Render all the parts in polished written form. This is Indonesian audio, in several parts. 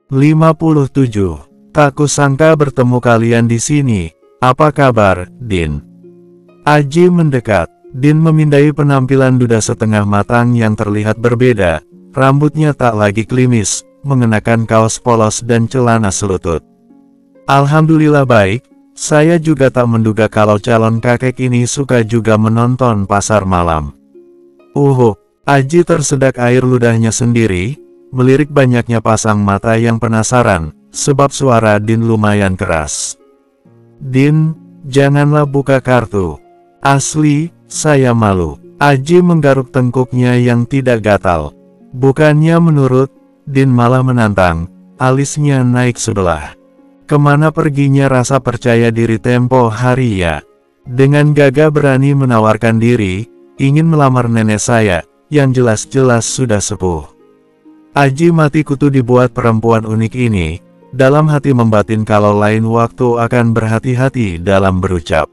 57. Tak kusangka bertemu kalian di sini. Apa kabar, Din? Aji mendekat. Din memindai penampilan duda setengah matang yang terlihat berbeda. Rambutnya tak lagi klimis, mengenakan kaos polos dan celana selutut. Alhamdulillah baik. Saya juga tak menduga kalau calon kakek ini suka juga menonton pasar malam. Aji tersedak air ludahnya sendiri, melirik banyaknya pasang mata yang penasaran, sebab suara Din lumayan keras. Din, janganlah buka kartu. Asli, saya malu. Aji menggaruk tengkuknya yang tidak gatal. Bukannya menurut, Din malah menantang, alisnya naik sebelah. Kemana perginya rasa percaya diri tempo hari ya? Dengan gagah berani menawarkan diri, ingin melamar nenek saya, yang jelas-jelas sudah sepuh. Aji mati kutu dibuat perempuan unik ini, dalam hati membatin kalau lain waktu akan berhati-hati dalam berucap.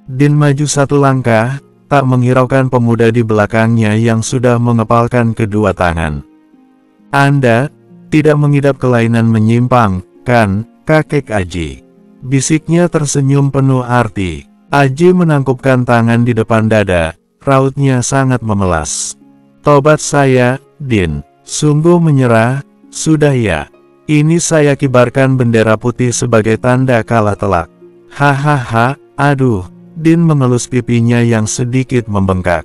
Din maju satu langkah, tak menghiraukan pemuda di belakangnya yang sudah mengepalkan kedua tangan. Anda tidak mengidap kelainan menyimpang, kan, kakek Aji? Bisiknya tersenyum penuh arti. Aji menangkupkan tangan di depan dada, rautnya sangat memelas. Tobat saya, Din. Sungguh menyerah, sudah ya. Ini saya kibarkan bendera putih sebagai tanda kalah telak. Hahaha, aduh. Din mengelus pipinya yang sedikit membengkak.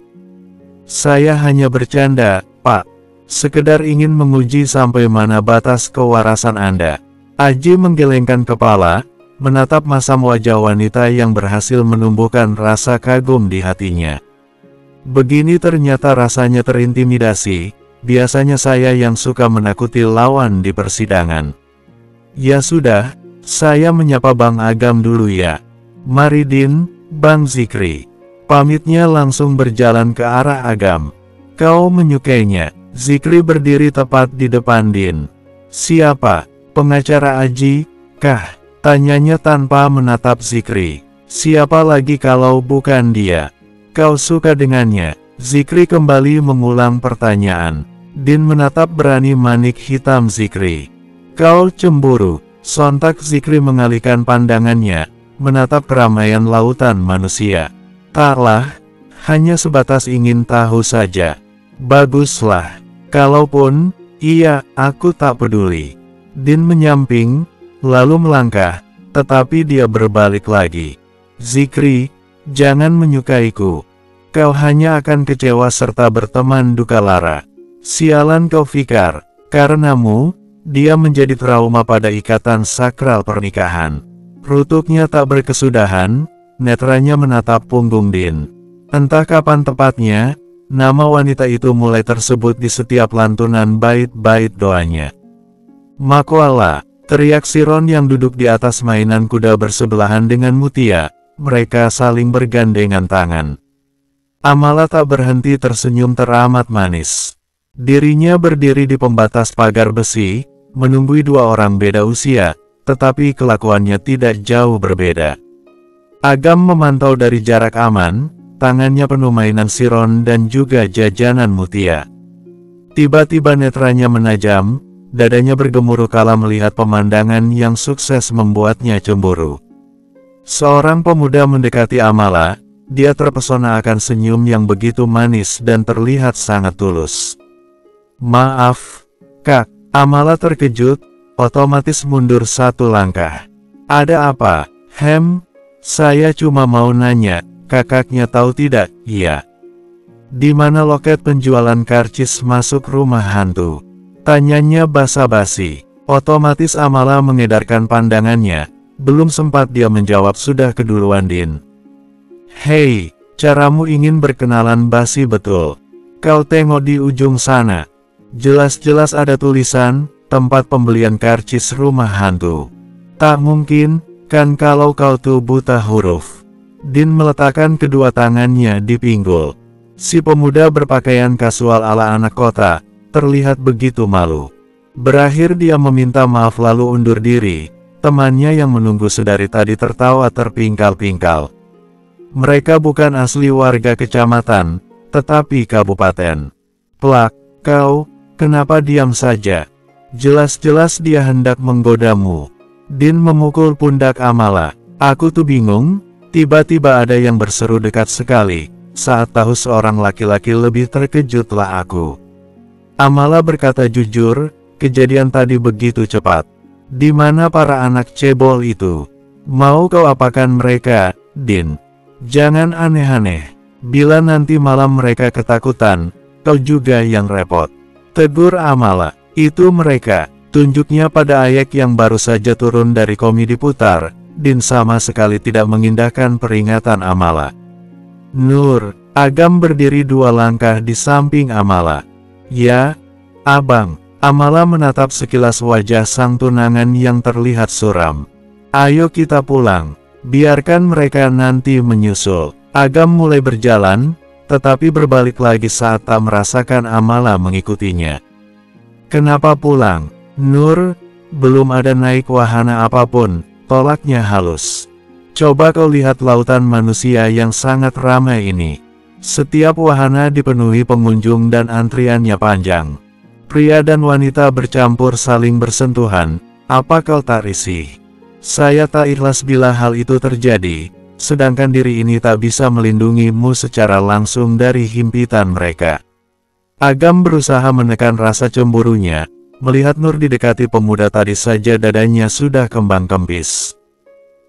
Saya hanya bercanda, Pak. Sekedar ingin menguji sampai mana batas kewarasan Anda. Aji menggelengkan kepala, menatap masam wajah wanita yang berhasil menumbuhkan rasa kagum di hatinya. Begini ternyata rasanya terintimidasi, biasanya saya yang suka menakuti lawan di persidangan. Ya sudah, saya menyapa Bang Agam dulu ya. Mari Din, Bang Zikri. Pamitnya langsung berjalan ke arah Agam. Kau menyukainya. Zikri berdiri tepat di depan Din. Siapa? Pengacara Aji, kah? Tanyanya tanpa menatap Zikri. Siapa lagi kalau bukan dia? Kau suka dengannya? Zikri kembali mengulang pertanyaan. Din menatap berani manik hitam Zikri. Kau cemburu. Sontak Zikri mengalihkan pandangannya, menatap keramaian lautan manusia. Taklah, hanya sebatas ingin tahu saja. Baguslah. Kalaupun, iya, aku tak peduli. Din menyamping, lalu melangkah, tetapi dia berbalik lagi. Zikri, jangan menyukaiku. Kau hanya akan kecewa serta berteman duka lara. Sialan kau Fikar, karenamu, dia menjadi trauma pada ikatan sakral pernikahan. Rutuknya tak berkesudahan, netranya menatap punggung Din. Entah kapan tepatnya, nama wanita itu mulai tersebut di setiap lantunan bait-bait doanya. Makwala, teriak Siron yang duduk di atas mainan kuda bersebelahan dengan Mutia. Mereka saling bergandengan tangan. Amala tak berhenti tersenyum teramat manis. Dirinya berdiri di pembatas pagar besi, menunggui dua orang beda usia, tetapi kelakuannya tidak jauh berbeda. Agam memantau dari jarak aman, tangannya penuh mainan Siron dan juga jajanan Mutia. Tiba-tiba netranya menajam, dadanya bergemuruh kala melihat pemandangan yang sukses membuatnya cemburu. Seorang pemuda mendekati Amala, dia terpesona akan senyum yang begitu manis dan terlihat sangat tulus. Maaf, Kak. Amala terkejut, otomatis mundur satu langkah. Ada apa? Saya cuma mau nanya, kakaknya tahu tidak? Iya. Di mana loket penjualan karcis masuk rumah hantu? Tanyanya basa-basi. Otomatis Amala mengedarkan pandangannya. Belum sempat dia menjawab sudah keduluan Din. Hei, caramu ingin berkenalan basi betul. Kau tengok di ujung sana. Jelas-jelas ada tulisan, tempat pembelian karcis rumah hantu. Tak mungkin, kan kalau kau tuh buta huruf. Din meletakkan kedua tangannya di pinggul. Si pemuda berpakaian kasual ala anak kota, terlihat begitu malu. Berakhir dia meminta maaf lalu undur diri. Temannya yang menunggu sedari tadi tertawa terpingkal-pingkal. Mereka bukan asli warga kecamatan, tetapi kabupaten. Plak, kau, kenapa diam saja? Jelas-jelas dia hendak menggodamu. Din memukul pundak Amala. Aku tuh bingung, tiba-tiba ada yang berseru dekat sekali. Saat tahu seorang laki-laki lebih terkejutlah aku. Amala berkata jujur, kejadian tadi begitu cepat. Di mana para anak cebol itu? Mau kau apakan mereka, Din? Jangan aneh-aneh. Bila nanti malam mereka ketakutan, kau juga yang repot. Tegur Amala. Itu mereka. Tunjuknya pada Ayek yang baru saja turun dari komedi putar. Din sama sekali tidak mengindahkan peringatan Amala. Nur, Agam berdiri 2 langkah di samping Amala. Ya, Abang. Amala menatap sekilas wajah sang tunangan yang terlihat suram. Ayo kita pulang. Biarkan mereka nanti menyusul. Agam mulai berjalan, tetapi berbalik lagi saat tak merasakan Amala mengikutinya. Kenapa pulang? Nur, belum ada naik wahana apapun, tolaknya halus. Coba kau lihat lautan manusia yang sangat ramai ini. Setiap wahana dipenuhi pengunjung dan antriannya panjang. Pria dan wanita bercampur saling bersentuhan, apa kau tak risih? Saya tak ikhlas bila hal itu terjadi, sedangkan diri ini tak bisa melindungimu secara langsung dari himpitan mereka. Agam berusaha menekan rasa cemburunya, melihat Nur didekati pemuda tadi saja dadanya sudah kembang kempis.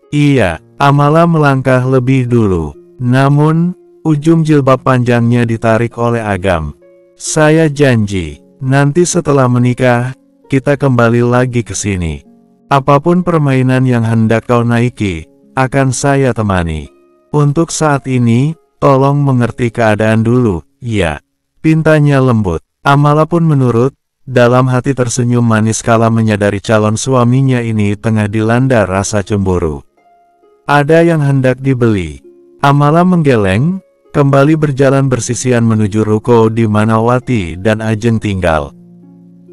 Iya, Amala melangkah lebih dulu, namun, ujung jilbab panjangnya ditarik oleh Agam. Saya janji. Nanti setelah menikah, kita kembali lagi ke sini. Apapun permainan yang hendak kau naiki, akan saya temani. Untuk saat ini, tolong mengerti keadaan dulu, ya. Pintanya lembut. Amala pun menurut, dalam hati tersenyum manis kala menyadari calon suaminya ini tengah dilanda rasa cemburu. Ada yang hendak dibeli. Amala menggeleng, kembali berjalan bersisian menuju ruko di mana Wati dan Ajeng tinggal.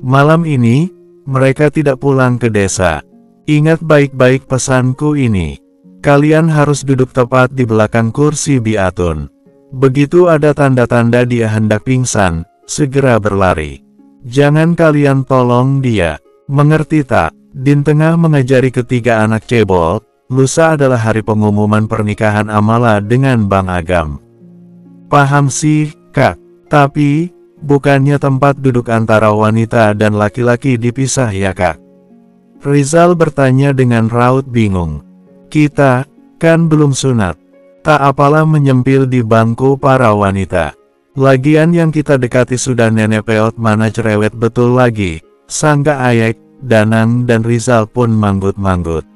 Malam ini, mereka tidak pulang ke desa. Ingat baik-baik pesanku ini. Kalian harus duduk tepat di belakang kursi Biatun. Begitu ada tanda-tanda dia hendak pingsan, segera berlari. Jangan kalian tolong dia. Mengerti tak? Din tengah mengajari ketiga anak cebol, lusa adalah hari pengumuman pernikahan Amala dengan Bang Agam. Paham sih, Kak. Tapi, bukannya tempat duduk antara wanita dan laki-laki dipisah ya, Kak? Rizal bertanya dengan raut bingung. Kita, kan belum sunat. Tak apalah menyempil di bangku para wanita. Lagian yang kita dekati sudah nenek peot mana cerewet betul lagi. Sangga Ayek, Danang dan Rizal pun manggut-manggut.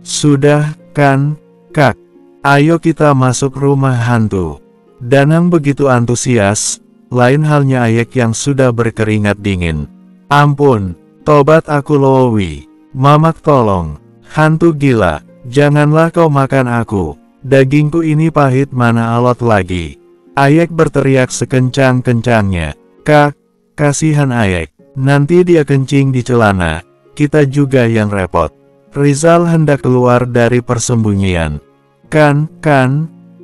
Sudah, kan, Kak? Ayo kita masuk rumah hantu. Danang begitu antusias, lain halnya Ayek yang sudah berkeringat dingin. Ampun, tobat aku Lowi. Mamak tolong, hantu gila, janganlah kau makan aku. Dagingku ini pahit mana alot lagi. Ayek berteriak sekencang-kencangnya. Kak, kasihan Ayek, nanti dia kencing di celana, kita juga yang repot. Rizal hendak keluar dari persembunyian. Kan,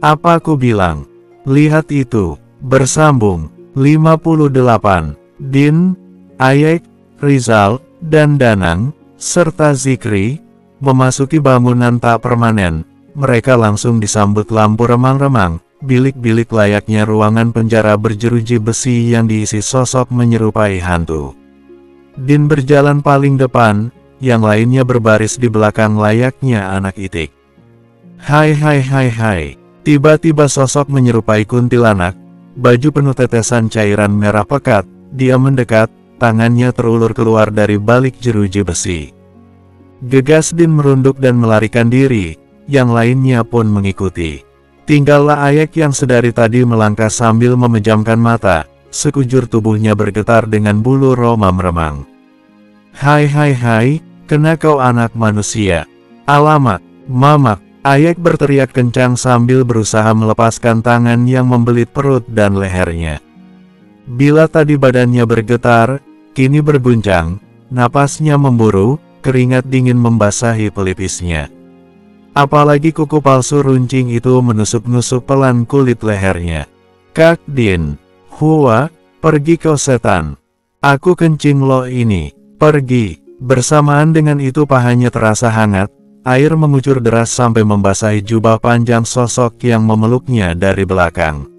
apa aku bilang? Lihat itu, bersambung, 58, Din, Ayek, Rizal, dan Danang, serta Zikri, memasuki bangunan tak permanen. Mereka langsung disambut lampu remang-remang, bilik-bilik layaknya ruangan penjara berjeruji besi yang diisi sosok menyerupai hantu. Din berjalan paling depan, yang lainnya berbaris di belakang layaknya anak itik. Hai. Tiba-tiba sosok menyerupai kuntilanak, baju penuh tetesan cairan merah pekat, dia mendekat, tangannya terulur keluar dari balik jeruji besi. Gegas Din merunduk dan melarikan diri, yang lainnya pun mengikuti. Tinggallah Ayek yang sedari tadi melangkah sambil memejamkan mata, sekujur tubuhnya bergetar dengan bulu roma meremang. Hai, kena kau anak manusia. Alamak, mamak. Ayek berteriak kencang sambil berusaha melepaskan tangan yang membelit perut dan lehernya. Bila tadi badannya bergetar, kini berguncang, napasnya memburu, keringat dingin membasahi pelipisnya. Apalagi kuku palsu runcing itu menusuk-nusuk pelan kulit lehernya. Kak Din, Hua, pergi kau setan. Aku kencing lo ini. Pergi. Bersamaan dengan itu pahanya terasa hangat, air mengucur deras sampai membasahi jubah panjang sosok yang memeluknya dari belakang.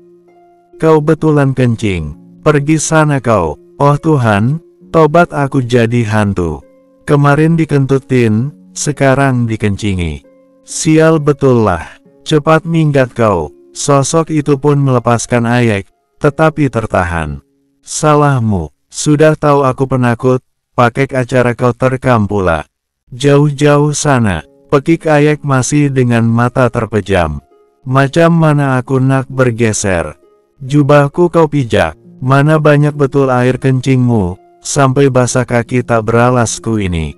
Kau betulan kencing. Pergi sana kau. Oh Tuhan, tobat aku jadi hantu. Kemarin dikentutin, sekarang dikencingi. Sial betullah. Cepat minggat kau. Sosok itu pun melepaskan Ayek, tetapi tertahan. Salahmu. Sudah tahu aku penakut. Pakai acara kau terkam pula. Jauh-jauh sana. Pekik Ayek masih dengan mata terpejam. Macam mana aku nak bergeser? Jubahku kau pijak. Mana banyak betul air kencingmu, sampai basah kaki tak beralasku ini.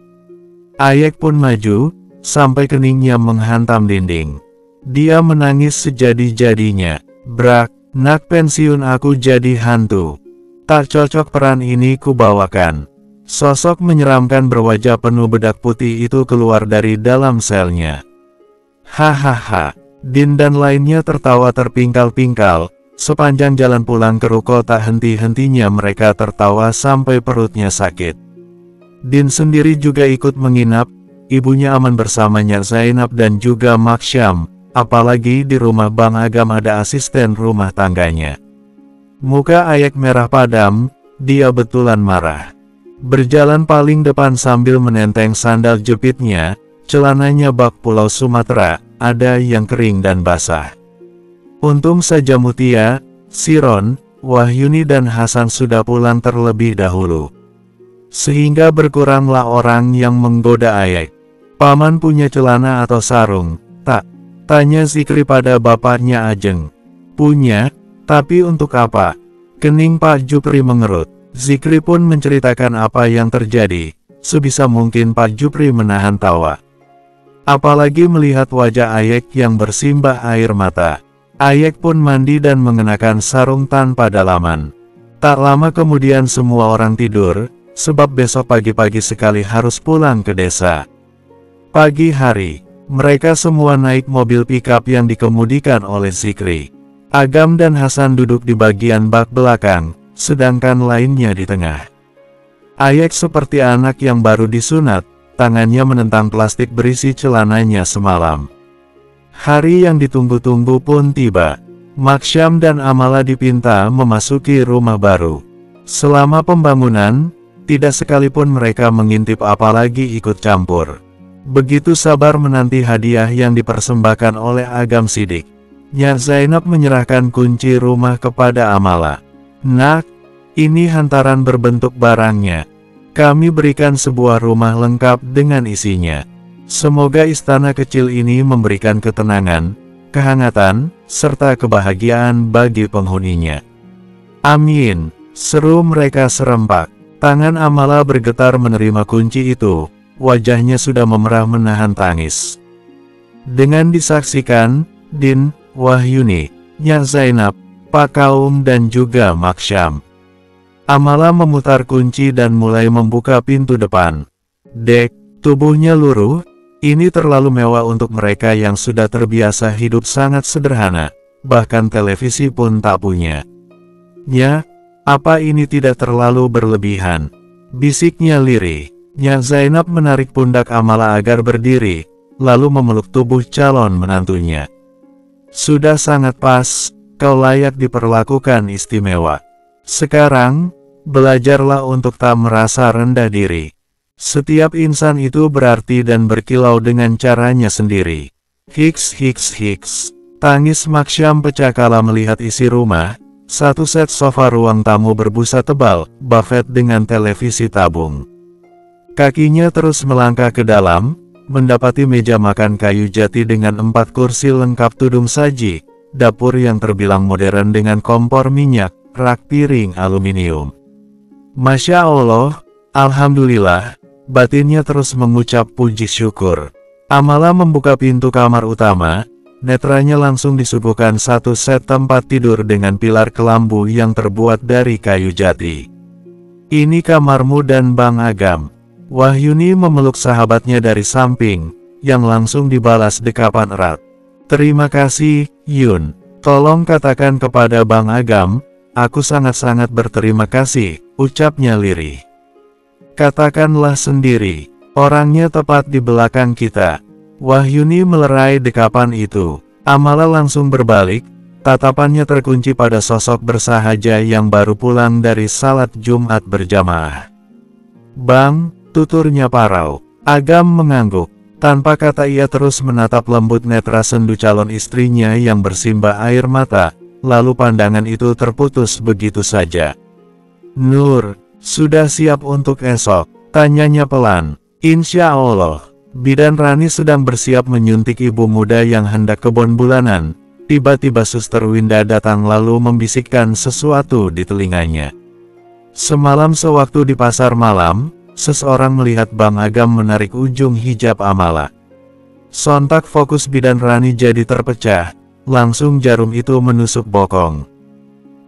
Ayek pun maju, sampai keningnya menghantam dinding. Dia menangis sejadi-jadinya. Brak, nak pensiun aku jadi hantu. Tak cocok peran ini kubawakan. Sosok menyeramkan berwajah penuh bedak putih itu keluar dari dalam selnya. Hahaha, Din dan lainnya tertawa terpingkal-pingkal. Sepanjang jalan pulang ke ruko tak henti-hentinya mereka tertawa sampai perutnya sakit. Din sendiri juga ikut menginap, ibunya aman bersama Nyak Zainab dan juga Maksyam, apalagi di rumah Bang Agam ada asisten rumah tangganya. Muka Ayek merah padam, dia betulan marah. Berjalan paling depan sambil menenteng sandal jepitnya, celananya bak Pulau Sumatera, ada yang kering dan basah. Untung saja Mutia, Siron, Wahyuni dan Hasan sudah pulang terlebih dahulu. Sehingga berkuranglah orang yang menggoda Ayek. Paman punya celana atau sarung? Tak. Tanya Zikri pada bapaknya Ajeng. Punya, tapi untuk apa? Kening Pak Jupri mengerut. Zikri pun menceritakan apa yang terjadi. Sebisa mungkin Pak Jupri menahan tawa. Apalagi melihat wajah Ayek yang bersimbah air mata. Ayek pun mandi dan mengenakan sarung tanpa dalaman. Tak lama kemudian semua orang tidur, sebab besok pagi-pagi sekali harus pulang ke desa. Pagi hari, mereka semua naik mobil pickup yang dikemudikan oleh Zikri. Agam dan Hasan duduk di bagian bak belakang, sedangkan lainnya di tengah. Ayek seperti anak yang baru disunat, tangannya menentang plastik berisi celananya semalam. Hari yang ditunggu-tunggu pun tiba. Maksyam dan Amala dipinta memasuki rumah baru. Selama pembangunan, tidak sekalipun mereka mengintip apalagi ikut campur. Begitu sabar menanti hadiah yang dipersembahkan oleh Agam Sidik. Nyak Zainab menyerahkan kunci rumah kepada Amala. Nak, ini hantaran berbentuk barangnya. Kami berikan sebuah rumah lengkap dengan isinya. Semoga istana kecil ini memberikan ketenangan, kehangatan, serta kebahagiaan bagi penghuninya. Amin, seru mereka serempak. Tangan Amala bergetar menerima kunci itu, wajahnya sudah memerah menahan tangis. Dengan disaksikan, Din, Wahyuni, Nyak Zainab, Pak Kaum dan juga Maksyam. Amala memutar kunci dan mulai membuka pintu depan. Dek, tubuhnya luruh. Ini terlalu mewah untuk mereka yang sudah terbiasa hidup sangat sederhana, bahkan televisi pun tak punya. Ya, apa ini tidak terlalu berlebihan? Bisiknya lirih. Nyak Zainab menarik pundak Amala agar berdiri, lalu memeluk tubuh calon menantunya. Sudah sangat pas, kau layak diperlakukan istimewa. Sekarang, belajarlah untuk tak merasa rendah diri. Setiap insan itu berarti dan berkilau dengan caranya sendiri. Hiks hiks hiks. Tangis Maksyam pecah kala melihat isi rumah, satu set sofa ruang tamu berbusa tebal, buffet dengan televisi tabung. Kakinya terus melangkah ke dalam, mendapati meja makan kayu jati dengan 4 kursi lengkap tudung saji, dapur yang terbilang modern dengan kompor minyak, rak piring aluminium. Masya Allah, Alhamdulillah. Batinnya terus mengucap puji syukur. Amala membuka pintu kamar utama, netranya langsung disuguhkan satu set tempat tidur dengan pilar kelambu yang terbuat dari kayu jati. Ini kamarmu dan Bang Agam. Wahyuni memeluk sahabatnya dari samping, yang langsung dibalas dekapan erat. Terima kasih, Yun. Tolong katakan kepada Bang Agam, aku sangat-sangat berterima kasih, ucapnya lirih. Katakanlah sendiri, orangnya tepat di belakang kita. Wahyuni melerai dekapan itu. Amala langsung berbalik, tatapannya terkunci pada sosok bersahaja yang baru pulang dari salat Jumat berjamaah. Bang, tuturnya parau. Agam mengangguk. Tanpa kata ia terus menatap lembut netra sendu calon istrinya yang bersimbah air mata, lalu pandangan itu terputus begitu saja. Nur, sudah siap untuk esok? Tanyanya pelan. Insya Allah. Bidan Rani sedang bersiap menyuntik ibu muda yang hendak kebon bulanan. Tiba-tiba Suster Winda datang lalu membisikkan sesuatu di telinganya. Semalam sewaktu di pasar malam, seseorang melihat Bang Agam menarik ujung hijab Amala. Sontak fokus Bidan Rani jadi terpecah, langsung jarum itu menusuk bokong.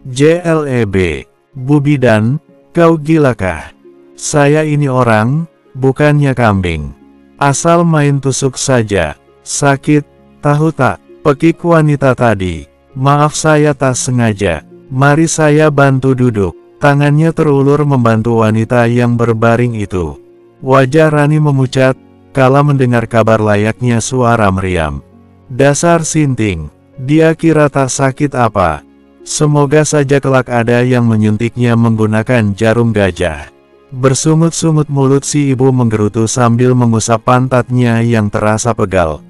JLEB, Bu Bidan, kau gilakah? Saya ini orang, bukannya kambing. Asal main tusuk saja. Sakit, tahu tak, pekik wanita tadi. Maaf saya tak sengaja. Mari saya bantu duduk. Tangannya terulur membantu wanita yang berbaring itu. Wajah Rani memucat, kala mendengar kabar layaknya suara meriam. Dasar sinting, dia kira tak sakit apa. Semoga saja kelak ada yang menyuntiknya menggunakan jarum gajah. Bersungut-sungut mulut si ibu menggerutu sambil mengusap pantatnya yang terasa pegal.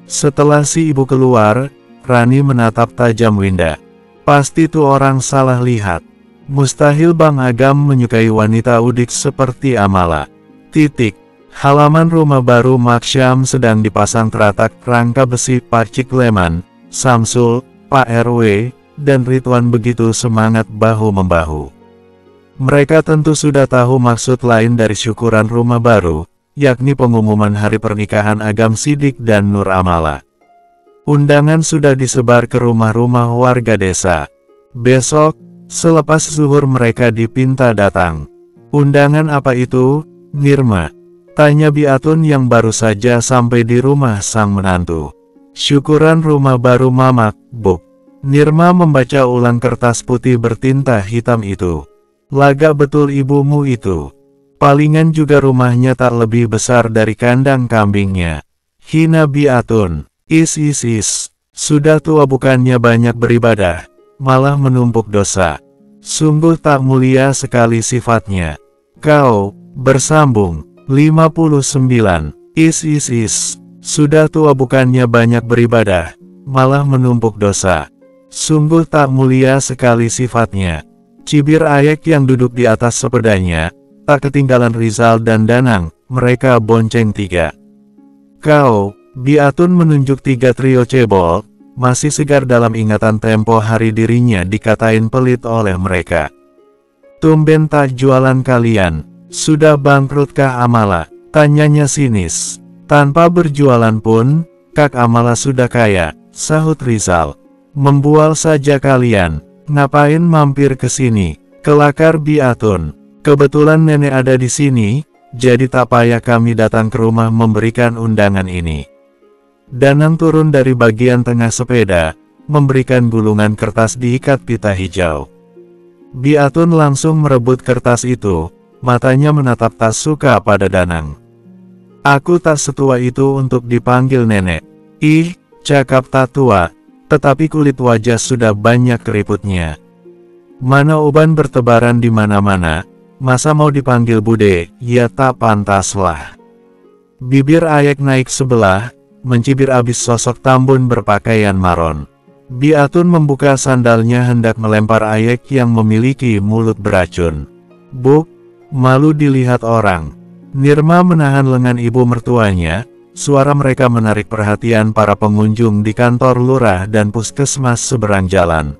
Setelah si ibu keluar, Rani menatap tajam Winda. Pasti tuh orang salah lihat. Mustahil Bang Agam menyukai wanita udik seperti Amala. Halaman rumah baru Maksyam sedang dipasang teratak rangka besi Pak Cik Leman, Samsul, Pak RW, dan Ridwan begitu semangat bahu-membahu. Mereka tentu sudah tahu maksud lain dari syukuran rumah baru, yakni pengumuman hari pernikahan Agam Sidik dan Nur Amala. Undangan sudah disebar ke rumah-rumah warga desa. Besok, selepas zuhur mereka dipinta datang. Undangan apa itu, Nirma? Tanya Biatun yang baru saja sampai di rumah sang menantu. Syukuran rumah baru Mamak, Buk. Nirma membaca ulang kertas putih bertinta hitam itu. Laga betul ibumu itu. Palingan juga rumahnya tak lebih besar dari kandang kambingnya. Hina Biatun. Is. Sudah tua bukannya banyak beribadah, malah menumpuk dosa. Sungguh tak mulia sekali sifatnya. Kau, bersambung. 59. Is. Sudah tua bukannya banyak beribadah, malah menumpuk dosa. Sungguh tak mulia sekali sifatnya. Cibir Ayek yang duduk di atas sepedanya, tak ketinggalan Rizal dan Danang, mereka bonceng tiga. Kau, Biatun menunjuk tiga trio cebol, masih segar dalam ingatan tempo hari dirinya dikatain pelit oleh mereka. Tumben tak jualan kalian, sudah bangkrutkah Amala? Tanyanya sinis. Tanpa berjualan pun, Kak Amala sudah kaya, sahut Rizal. Membual saja kalian. Ngapain mampir ke sini? Kelakar Biatun. Kebetulan nenek ada di sini, jadi tak payah kami datang ke rumah memberikan undangan ini. Danang turun dari bagian tengah sepeda, memberikan gulungan kertas diikat pita hijau. Biatun langsung merebut kertas itu, matanya menatap tak suka pada Danang. Aku tak setua itu untuk dipanggil nenek. Ih, cakap tak tua. Tetapi kulit wajah sudah banyak keriputnya. Mana uban bertebaran di mana-mana, masa mau dipanggil bude, ya tak pantaslah. Bibir Ayek naik sebelah, mencibir abis sosok tambun berpakaian maron. Biatun membuka sandalnya hendak melempar Ayek yang memiliki mulut beracun. Buk, malu dilihat orang. Nirma menahan lengan ibu mertuanya. Suara mereka menarik perhatian para pengunjung di kantor lurah dan puskesmas seberang jalan.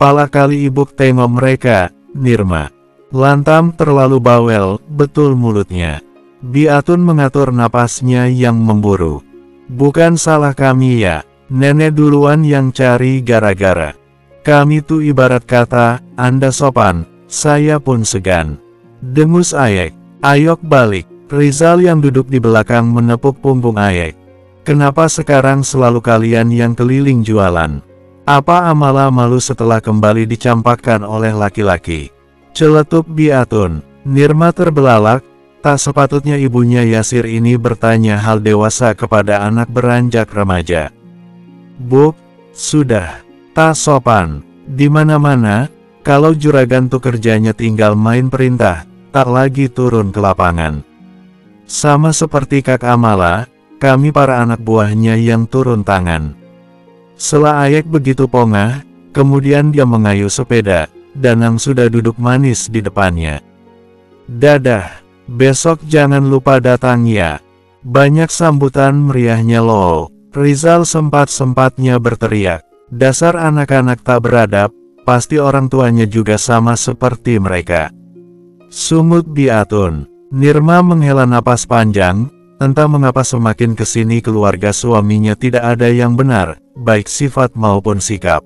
Pala kali ibu tengok mereka, Nirma. Lantam terlalu bawel, betul mulutnya. Biatun mengatur napasnya yang memburu. Bukan salah kami ya, nenek duluan yang cari gara-gara. Kami tuh ibarat kata, Anda sopan, saya pun segan. Dengus Ayek, ayok balik. Rizal yang duduk di belakang menepuk punggung Ayek. Kenapa sekarang selalu kalian yang keliling jualan? Apa Amala malu setelah kembali dicampakkan oleh laki-laki? Celetuk Biatun. Nirma terbelalak, tak sepatutnya ibunya Yasir ini bertanya hal dewasa kepada anak beranjak remaja. "Buk, sudah. Tak sopan. Di mana-mana, kalau juragan tuh kerjanya tinggal main perintah, tak lagi turun ke lapangan. Sama seperti Kak Amala, kami para anak buahnya yang turun tangan." Sela Ayek begitu pongah, kemudian dia mengayuh sepeda, Danang sudah duduk manis di depannya. "Dadah, besok jangan lupa datang ya." Banyak sambutan meriahnya loh. Rizal sempat-sempatnya berteriak, "Dasar anak-anak tak beradab, pasti orang tuanya juga sama seperti mereka." Sungut Biatun. Nirma menghela napas panjang, entah mengapa semakin kesini keluarga suaminya tidak ada yang benar, baik sifat maupun sikap.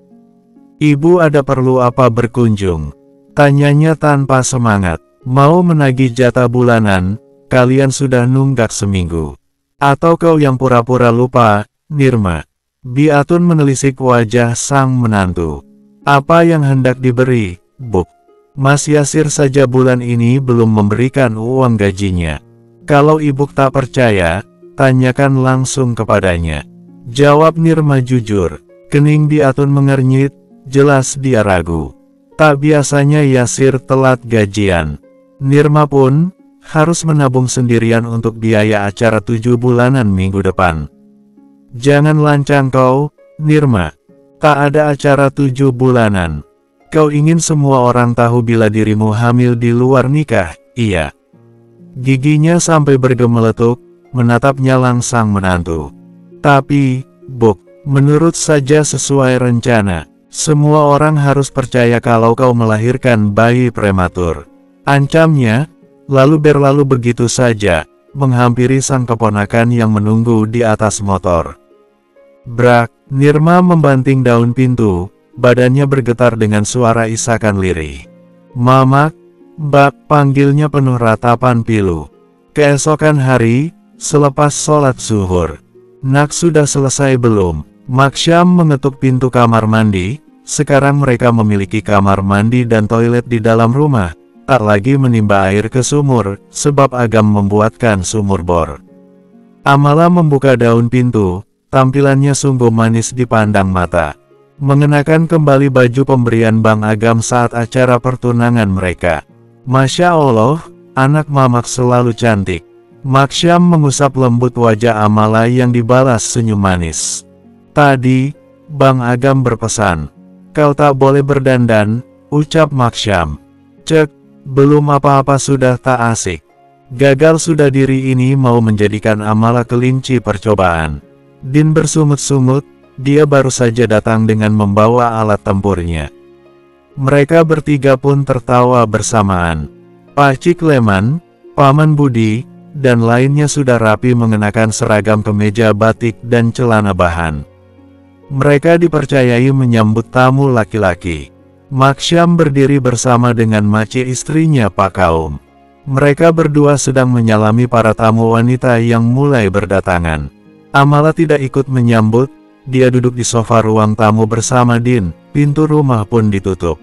"Ibu ada perlu apa berkunjung?" tanyanya tanpa semangat. "Mau menagih jatah bulanan, kalian sudah nunggak seminggu. Atau kau yang pura-pura lupa, Nirma?" Biatun menelisik wajah sang menantu. "Apa yang hendak diberi, Buk? Mas Yasir saja bulan ini belum memberikan uang gajinya. Kalau ibu tak percaya, tanyakan langsung kepadanya." Jawab Nirma jujur. Kening Biatun mengernyit, jelas dia ragu. Tak biasanya Yasir telat gajian. Nirma pun harus menabung sendirian untuk biaya acara 7 bulanan minggu depan. "Jangan lancang kau, Nirma. Tak ada acara 7 bulanan. Kau ingin semua orang tahu bila dirimu hamil di luar nikah, iya?" Giginya sampai bergemeletuk, menatapnya langsang menantu. "Tapi, Buk, menurut saja sesuai rencana. Semua orang harus percaya kalau kau melahirkan bayi prematur," ancamnya, lalu berlalu begitu saja, menghampiri sang keponakan yang menunggu di atas motor. Brak, Nirma membanting daun pintu, badannya bergetar dengan suara isakan lirih. "Mamak, Mbak," panggilnya penuh ratapan pilu. Keesokan hari, selepas sholat zuhur. "Nak, sudah selesai belum?" Maksyam mengetuk pintu kamar mandi. Sekarang mereka memiliki kamar mandi dan toilet di dalam rumah, tak lagi menimba air ke sumur, sebab Agam membuatkan sumur bor. Amala membuka daun pintu, tampilannya sungguh manis dipandang mata. Mengenakan kembali baju pemberian Bang Agam saat acara pertunangan mereka. "Masya Allah, anak Mamak selalu cantik." Maksyam mengusap lembut wajah Amala yang dibalas senyum manis. "Tadi, Bang Agam berpesan, kau tak boleh berdandan," ucap Maksyam. "Cek, belum apa-apa sudah tak asik. Gagal sudah diri ini mau menjadikan Amala kelinci percobaan." Din bersungut-sungut, dia baru saja datang dengan membawa alat tempurnya. Mereka bertiga pun tertawa bersamaan. Pak Cik Leman, Paman Budi, dan lainnya sudah rapi mengenakan seragam kemeja batik dan celana bahan. Mereka dipercayai menyambut tamu laki-laki. Maksyam berdiri bersama dengan maci istrinya Pak Kaum. Mereka berdua sedang menyalami para tamu wanita yang mulai berdatangan. Amala tidak ikut menyambut, dia duduk di sofa ruang tamu bersama Din, pintu rumah pun ditutup.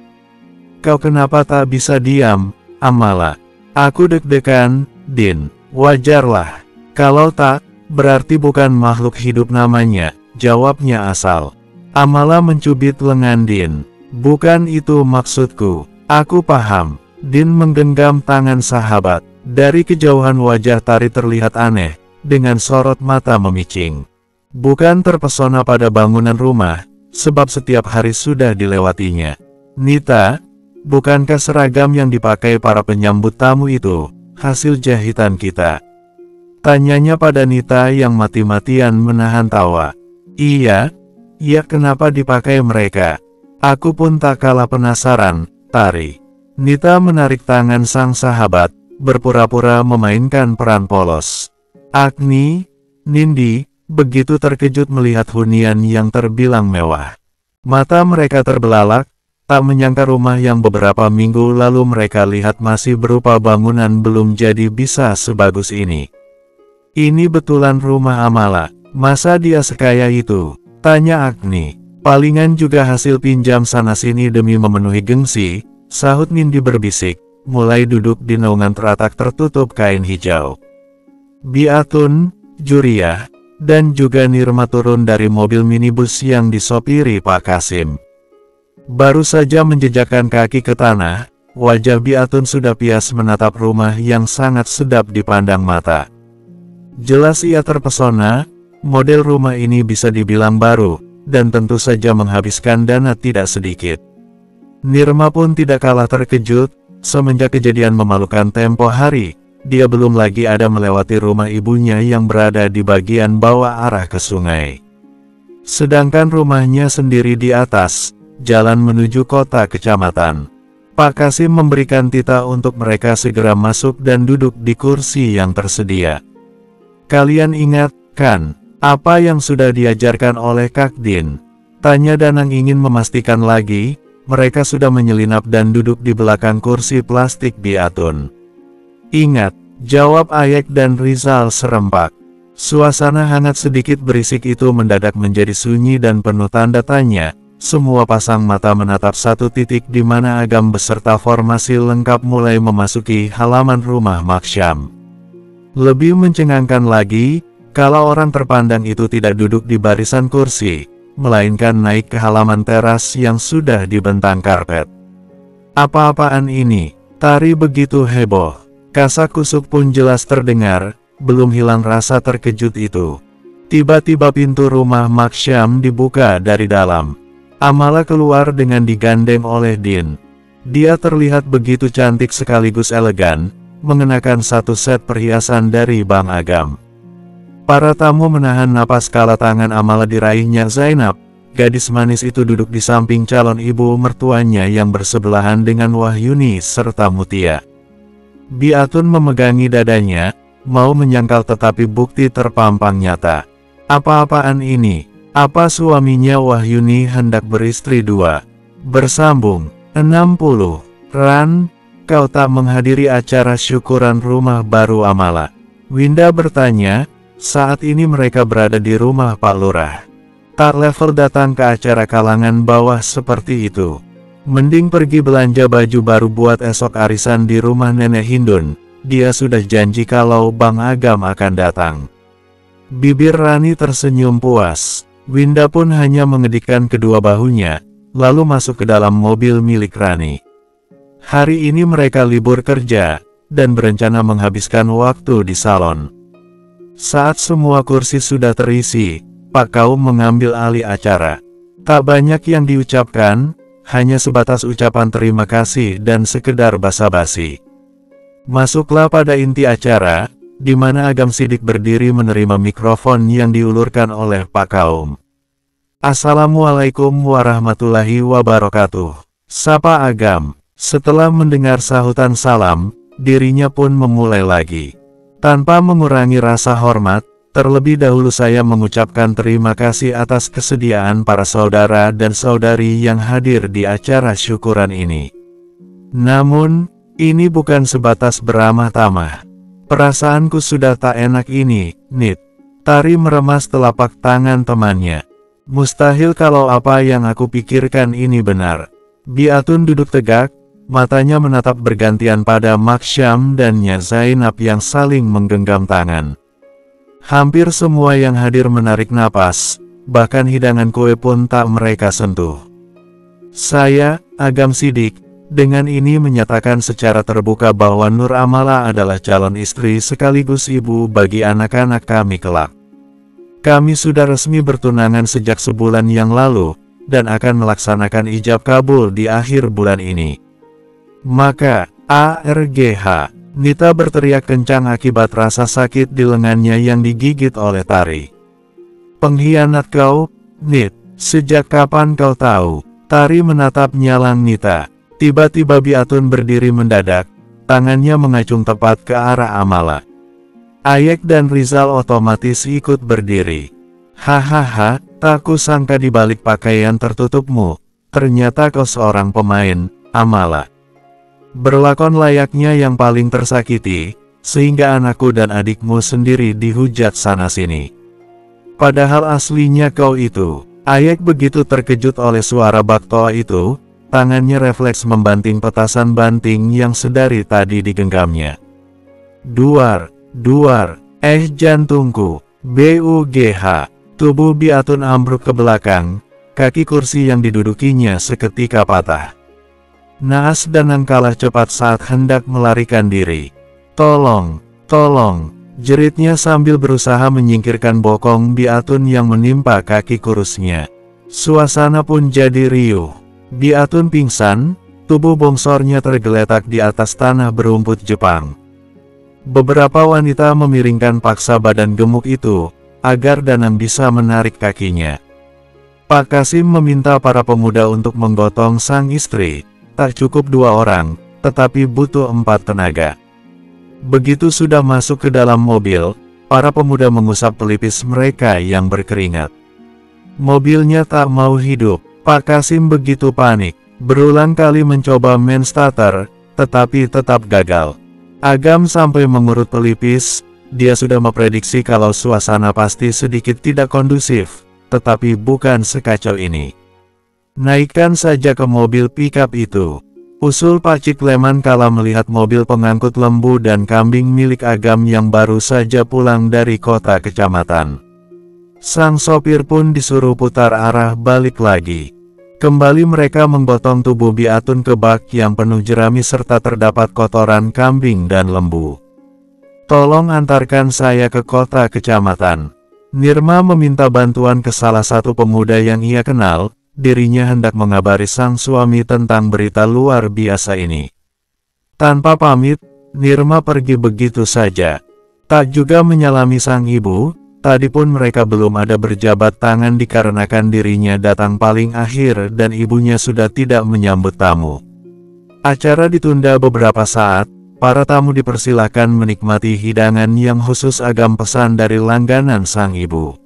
"Kau kenapa tak bisa diam, Amala?" "Aku deg-degan, Din." "Wajarlah. Kalau tak, berarti bukan makhluk hidup namanya," jawabnya asal. Amala mencubit lengan Din. "Bukan itu maksudku." "Aku paham." Din menggenggam tangan sahabat. Dari kejauhan wajah Tari terlihat aneh, dengan sorot mata memicing. Bukan terpesona pada bangunan rumah, sebab setiap hari sudah dilewatinya. "Nita, bukankah seragam yang dipakai para penyambut tamu itu hasil jahitan kita?" tanyanya pada Nita yang mati-matian menahan tawa. Iya, kenapa dipakai mereka? Aku pun tak kalah penasaran, Tari." Nita menarik tangan sang sahabat, berpura-pura memainkan peran polos. Agni, Nindi, begitu terkejut melihat hunian yang terbilang mewah. Mata mereka terbelalak, tak menyangka rumah yang beberapa minggu lalu mereka lihat masih berupa bangunan belum jadi bisa sebagus ini. "Ini betulan rumah Amala, masa dia sekaya itu?" tanya Agni. "Palingan juga hasil pinjam sana-sini demi memenuhi gengsi," sahut Nindi berbisik. mulai duduk di naungan teratak tertutup kain hijau. Biatun, Juriah, dan juga Nirma turun dari mobil minibus yang disopiri Pak Kasim. Baru saja menjejakkan kaki ke tanah, wajah Biatun sudah pias menatap rumah yang sangat sedap dipandang mata. Jelas ia terpesona, model rumah ini bisa dibilang baru, dan tentu saja menghabiskan dana tidak sedikit. Nirma pun tidak kalah terkejut, semenjak kejadian memalukan tempo hari, dia belum lagi ada melewati rumah ibunya yang berada di bagian bawah arah ke sungai. Sedangkan rumahnya sendiri di atas, jalan menuju kota kecamatan. Pak Kasim memberikan titah untuk mereka segera masuk dan duduk di kursi yang tersedia. Kalian ingat, kan, apa yang sudah diajarkan oleh Kak Din? Tanya Danang ingin memastikan lagi, mereka sudah menyelinap dan duduk di belakang kursi plastik Biatun. Ingat, jawab Ayek dan Rizal serempak. Suasana hangat sedikit berisik itu mendadak menjadi sunyi dan penuh tanda tanya. Semua pasang mata menatap satu titik di mana Agam beserta formasi lengkap mulai memasuki halaman rumah Maksyam. Lebih mencengangkan lagi, kalau orang terpandang itu tidak duduk di barisan kursi, melainkan naik ke halaman teras yang sudah dibentang karpet. Apa-apaan ini? Tari begitu heboh. Kasak-kusuk pun jelas terdengar, belum hilang rasa terkejut itu. Tiba-tiba pintu rumah Maksyam dibuka dari dalam. Amala keluar dengan digandeng oleh Din. Dia terlihat begitu cantik sekaligus elegan, mengenakan satu set perhiasan dari Bang Agam. Para tamu menahan napas kala tangan Amala diraihnya Zainab. Gadis manis itu duduk di samping calon ibu mertuanya yang bersebelahan dengan Wahyuni serta Mutia. Biatun memegangi dadanya, mau menyangkal tetapi bukti terpampang nyata. Apa-apaan ini? Apa suaminya Wahyuni hendak beristri dua? Bersambung, 60. Ran, kau tak menghadiri acara syukuran rumah baru Amala? Winda bertanya, saat ini mereka berada di rumah Pak Lurah. Tak level datang ke acara kalangan bawah seperti itu. Mending pergi belanja baju baru buat esok arisan di rumah Nenek Hindun. Dia sudah janji kalau Bang Agam akan datang. Bibir Rani tersenyum puas. Winda pun hanya mengedikkan kedua bahunya, lalu masuk ke dalam mobil milik Rani. Hari ini mereka libur kerja, dan berencana menghabiskan waktu di salon. Saat semua kursi sudah terisi, Pak Kaum mengambil alih acara. Tak banyak yang diucapkan, hanya sebatas ucapan terima kasih dan sekedar basa-basi. Masuklah pada inti acara, di mana Agam Sidik berdiri menerima mikrofon yang diulurkan oleh Pak Kaum. Assalamualaikum warahmatullahi wabarakatuh. Sapa Agam. Setelah mendengar sahutan salam, dirinya pun memulai lagi. Tanpa mengurangi rasa hormat, terlebih dahulu saya mengucapkan terima kasih atas kesediaan para saudara dan saudari yang hadir di acara syukuran ini. Namun, ini bukan sebatas beramah-tamah. Perasaanku sudah tak enak ini, Nit. Tari meremas telapak tangan temannya. Mustahil kalau apa yang aku pikirkan ini benar. Biatun duduk tegak, matanya menatap bergantian pada Maksyam dan Nya Zainab yang saling menggenggam tangan. Hampir semua yang hadir menarik napas, bahkan hidangan kue pun tak mereka sentuh. Saya, Agam Sidik, dengan ini menyatakan secara terbuka bahwa Nur Amala adalah calon istri sekaligus ibu bagi anak-anak kami kelak. Kami sudah resmi bertunangan sejak sebulan yang lalu, dan akan melaksanakan ijab kabul di akhir bulan ini. Maka, ARGH, Nita berteriak kencang akibat rasa sakit di lengannya yang digigit oleh Tari. Pengkhianat kau, Nit, sejak kapan kau tahu? Tari menatap nyalang Nita. Tiba-tiba Biatun berdiri mendadak, tangannya mengacung tepat ke arah Amala. Ayek dan Rizal otomatis ikut berdiri. Hahaha, tak kusangka di balik pakaian tertutupmu, ternyata kau seorang pemain, Amala. Berlakon layaknya yang paling tersakiti, sehingga anakku dan adikmu sendiri dihujat sana-sini. Padahal aslinya kau itu. Ayek begitu terkejut oleh suara Baktoa itu, tangannya refleks membanting petasan banting yang sedari tadi digenggamnya. Duar, duar, jantungku, BUGH. Tubuh Biatun ambruk ke belakang, kaki kursi yang didudukinya seketika patah. Naas Danang kalah cepat saat hendak melarikan diri. Tolong, tolong, jeritnya sambil berusaha menyingkirkan bokong Biatun yang menimpa kaki kurusnya. Suasana pun jadi riuh. Biatun pingsan, tubuh bongsornya tergeletak di atas tanah berumput Jepang. Beberapa wanita memiringkan paksa badan gemuk itu, agar Danang bisa menarik kakinya. Pak Kasim meminta para pemuda untuk menggotong sang istri. Tak cukup 2 orang, tetapi butuh 4 tenaga. Begitu sudah masuk ke dalam mobil, para pemuda mengusap pelipis mereka yang berkeringat. Mobilnya tak mau hidup. Pak Kasim begitu panik, berulang kali mencoba main starter, tetapi tetap gagal. Agam sampai mengurut pelipis. Dia sudah memprediksi kalau suasana pasti sedikit tidak kondusif, tetapi bukan sekacau ini. Naikkan saja ke mobil pickup itu, usul Pak Cikleman kala melihat mobil pengangkut lembu dan kambing milik Agam yang baru saja pulang dari kota kecamatan. Sang sopir pun disuruh putar arah balik lagi. Kembali mereka menggotong tubuh Biatun ke bak yang penuh jerami serta terdapat kotoran kambing dan lembu. Tolong antarkan saya ke kota kecamatan. Nirma meminta bantuan ke salah satu pemuda yang ia kenal. Dirinya hendak mengabari sang suami tentang berita luar biasa ini. Tanpa pamit, Nirma pergi begitu saja. Tak juga menyalami sang ibu. Tadi pun mereka belum ada berjabat tangan dikarenakan dirinya datang paling akhir dan ibunya sudah tidak menyambut tamu. Acara ditunda beberapa saat. Para tamu dipersilahkan menikmati hidangan yang khusus Agam pesan dari langganan sang ibu.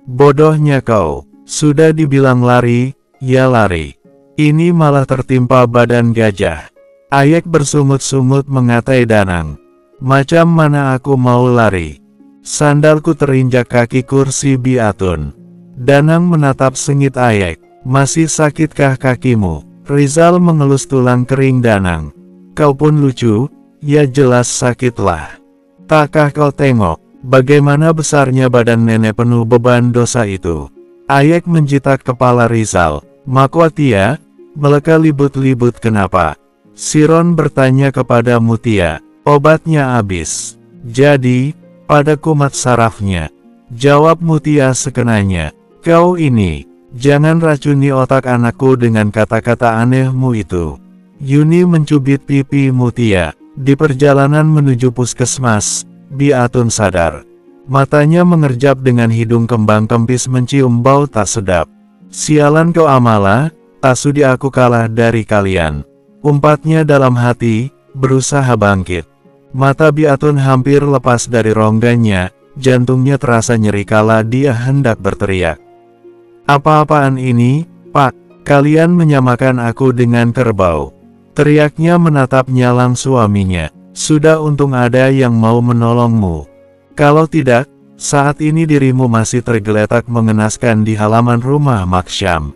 Bodohnya kau, sudah dibilang lari, ya lari. Ini malah tertimpa badan gajah. Ayek bersungut-sungut mengatai Danang. Macam mana aku mau lari? Sandalku terinjak kaki kursi Biatun. Danang menatap sengit Ayek. Masih sakitkah kakimu? Rizal mengelus tulang kering Danang. Kau pun lucu. Ya jelas sakitlah. Takkah kau tengok, bagaimana besarnya badan nenek penuh beban dosa itu? Ayek menjitak kepala Rizal. Makwatia, mereka libut-libut kenapa? Siron bertanya kepada Mutia. Obatnya habis. Jadi, pada kumat sarafnya. Jawab Mutia sekenanya. Kau ini, jangan racuni otak anakku dengan kata-kata anehmu itu. Yuni mencubit pipi Mutia. Di perjalanan menuju puskesmas, Biatun sadar. Matanya mengerjap dengan hidung kembang kempis mencium bau tak sedap. Sialan kau Amala, tak sudi aku kalah dari kalian. Umpatnya dalam hati, berusaha bangkit. Mata Biatun hampir lepas dari rongganya, jantungnya terasa nyeri kala dia hendak berteriak. Apa-apaan ini, Pak? Kalian menyamakan aku dengan kerbau. Teriaknya menatap nyalang suaminya. Sudah untung ada yang mau menolongmu. Kalau tidak, saat ini dirimu masih tergeletak mengenaskan di halaman rumah Maksyam.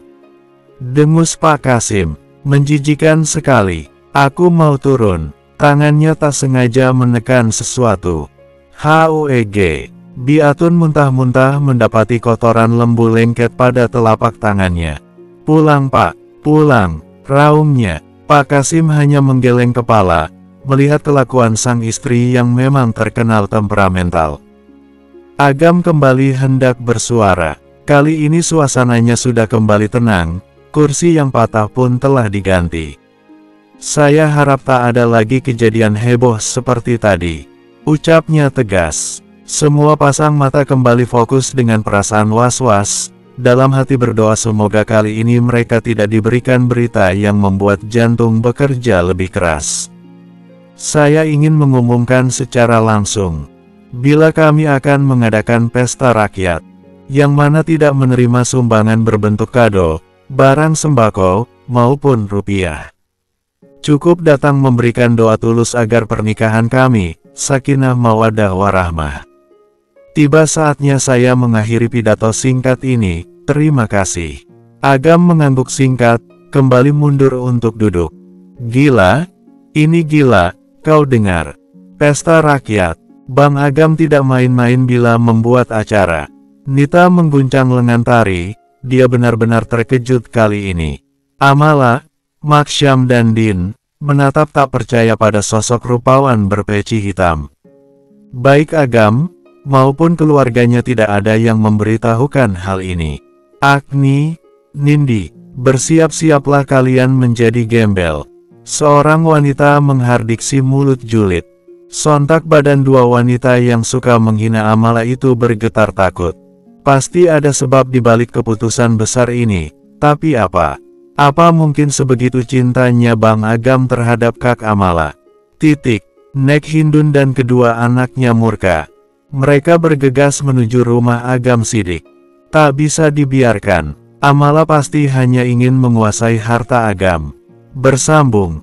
Dengus Pak Kasim. Menjijikan sekali. Aku mau turun. Tangannya tak sengaja menekan sesuatu. HUEG. Biatun muntah-muntah mendapati kotoran lembu lengket pada telapak tangannya. Pulang Pak, pulang, raungnya. Pak Kasim hanya menggeleng kepala, melihat kelakuan sang istri yang memang terkenal temperamental. Agam kembali hendak bersuara. Kali ini suasananya sudah kembali tenang, kursi yang patah pun telah diganti. Saya harap tak ada lagi kejadian heboh seperti tadi. Ucapnya tegas. Semua pasang mata kembali fokus dengan perasaan was-was. Dalam hati berdoa semoga kali ini mereka tidak diberikan berita yang membuat jantung bekerja lebih keras. Saya ingin mengumumkan secara langsung. Bila kami akan mengadakan pesta rakyat, yang mana tidak menerima sumbangan berbentuk kado, barang sembako, maupun rupiah. Cukup datang memberikan doa tulus agar pernikahan kami, sakinah mawaddah warahmah. Tiba saatnya saya mengakhiri pidato singkat ini, terima kasih. Agam mengangguk singkat, kembali mundur untuk duduk. Gila? Ini gila, kau dengar. Pesta rakyat. Bang Agam tidak main-main bila membuat acara. Nita mengguncang lengan Tari, dia benar-benar terkejut kali ini. Amala, Maksyam dan Din menatap tak percaya pada sosok rupawan berpeci hitam. Baik Agam maupun keluarganya tidak ada yang memberitahukan hal ini. Agni, Nindi, bersiap-siaplah kalian menjadi gembel. Seorang wanita menghardik si mulut julid. Sontak badan dua wanita yang suka menghina Amala itu bergetar takut. Pasti ada sebab di balik keputusan besar ini, tapi apa? Apa mungkin sebegitu cintanya Bang Agam terhadap Kak Amala? Nek Hindun dan kedua anaknya murka. Mereka bergegas menuju rumah Agam Sidik. Tak bisa dibiarkan. Amala pasti hanya ingin menguasai harta Agam. Bersambung.